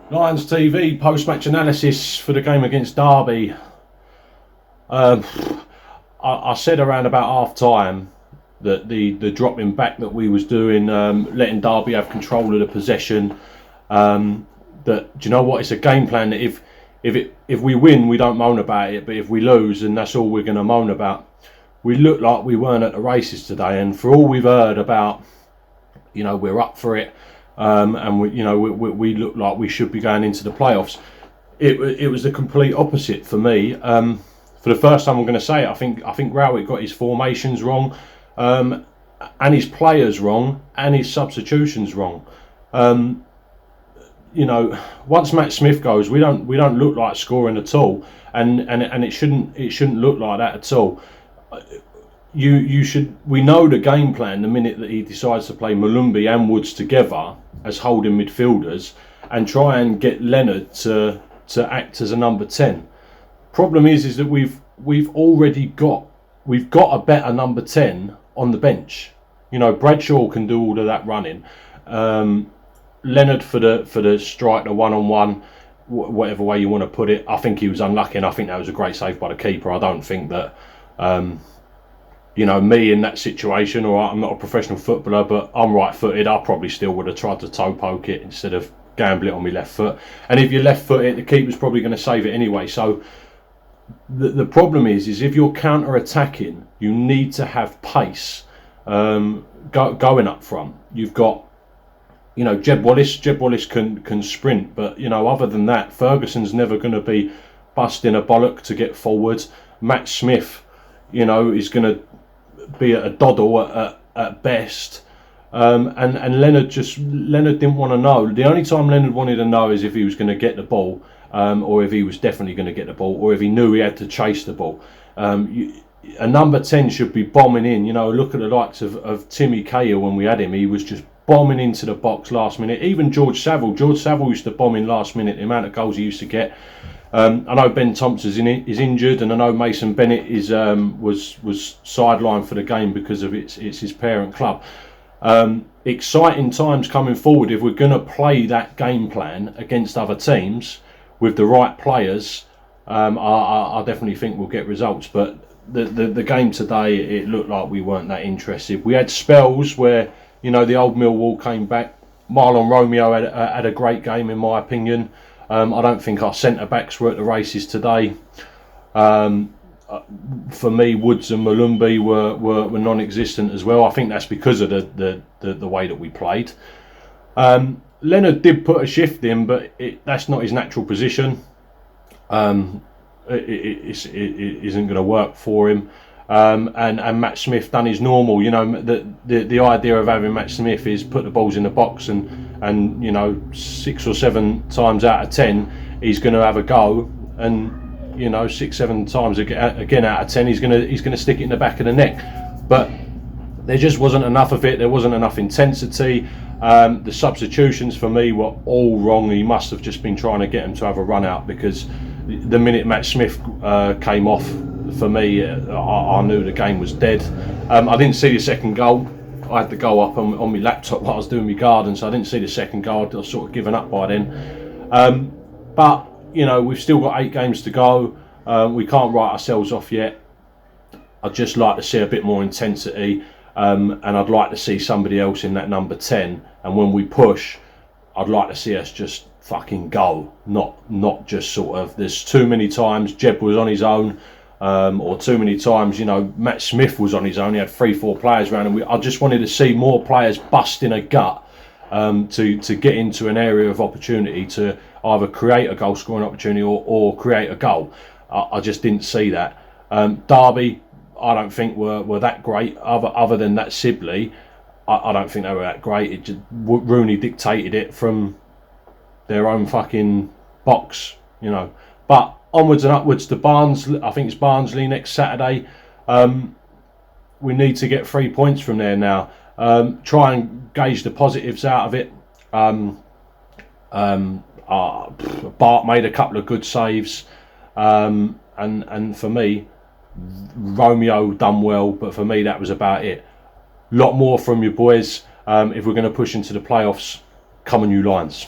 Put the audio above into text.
Lions TV post-match analysis for the game against Derby. I said around about half-time that the dropping back that we was doing, letting Derby have control of the possession. That, do you know what? It's a game plan that if we win, we don't moan about it, but if we lose, then that's all we're going to moan about. We looked like we weren't at the races today, and for all we've heard about, we're up for it. And we look like we should be going into the playoffs. It was the complete opposite for me. For the first time, I'm going to say it. I think Rowett got his formations wrong, and his players wrong, and his substitutions wrong. Once Matt Smith goes, we don't look like scoring at all, and it shouldn't look like that at all. We know the game plan the minute that he decides to play Malumbi and Woods together as holding midfielders and try and get Leonard to act as a number 10. Problem is that we've already got a better number 10 on the bench. Bradshaw can do all of that running. Leonard for the strike, the one-on-one, whatever way you want to put it. I think he was unlucky, and I think that was a great save by the keeper. I don't think that me in that situation, or I'm not a professional footballer, but I'm right-footed, I probably still would have tried to toe poke it instead of gamble it on my left foot. And if you're left-footed, the keeper's probably going to save it anyway. So the problem is if you're counter-attacking, you need to have pace going up front. You've got, Jeb Wallace can sprint, but other than that, Ferguson's never going to be busting a bollock to get forward. Matt Smith, is going to be at a doddle at best, and Leonard didn't want to know. The only time Leonard wanted to know is if he was going to get the ball, or if he was definitely going to get the ball, or if he knew he had to chase the ball. A number 10 should be bombing in. Look at the likes of Timmy Cahill when we had him. He was just bombing into the box last minute. Even George Saville used to bomb in last minute. The amount of goals he used to get. I know Ben Thompson is injured, and I know Mason Bennett was sidelined for the game because of it's his parent club. Exciting times coming forward if we're going to play that game plan against other teams with the right players. I definitely think we'll get results, but the game today, it looked like we weren't that interested. We had spells where the old Millwall came back. Marlon Romeo had a great game in my opinion. I don't think our centre-backs were at the races today. For me, Woods and Malumbi were non-existent as well. I think that's because of the way that we played. Leonard did put a shift in, but that's not his natural position. It isn't going to work for him. And Matt Smith done his normal. The idea of having Matt Smith is put the balls in the box and 6 or 7 times out of 10 he's going to have a go, and 6-7 times again out of 10 he's going to stick it in the back of the neck. But there just wasn't enough of it. There wasn't enough intensity. The substitutions for me were all wrong. He must have just been trying to get him to have a run out, because the minute Matt Smith came off, for me, I knew the game was dead. I didn't see the second goal. I had to go up on my laptop while I was doing my garden, so I didn't see the second goal. I was sort of given up by then. But we've still got 8 games to go. We can't write ourselves off yet. I'd just like to see a bit more intensity, and I'd like to see somebody else in that number 10. And when we push, I'd like to see us just fucking go, not just sort of. There's too many times Jeb was on his own. Or too many times, Matt Smith was on his own. He had 3-4 players around, and I just wanted to see more players busting a gut to get into an area of opportunity to either create a goal scoring opportunity or create a goal. I just didn't see that. Derby, I don't think were that great. Other than that Sibley, I don't think they were that great. Rooney dictated it from their own fucking box, But onwards and upwards to Barnsley. I think it's Barnsley next Saturday. We need to get 3 points from there now. Try and gauge the positives out of it. Bart made a couple of good saves, and for me, Romeo done well. But for me, that was about it. Lot more from you boys. If we're going to push into the playoffs, come on, you Lions.